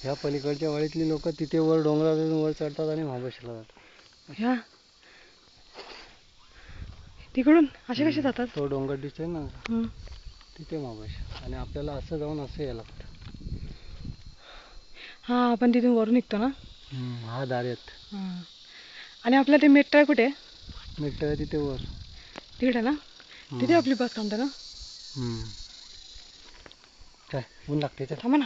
ह्या पलीकडच्या वाडीतली लोक तिथे वर डोंगरावरून वर चढतात आणि महाबळेश्वरला जातात. ह्या तिकडून असे कसे जातात? तो डोंगर दिसतोय ना तिथे महाबळेश्वर, आणि आपल्याला असं जाऊन असं यायला लागतं. हा, आपण तिथून वरून निघतो ना. हा दार्यात. आणि आपलं ते मेट्रो कुठे? मेट्रो तिथे वर तिकडे ना. तिथे आपली बस थांबते ना. काय ऊन लागते थांबा ना.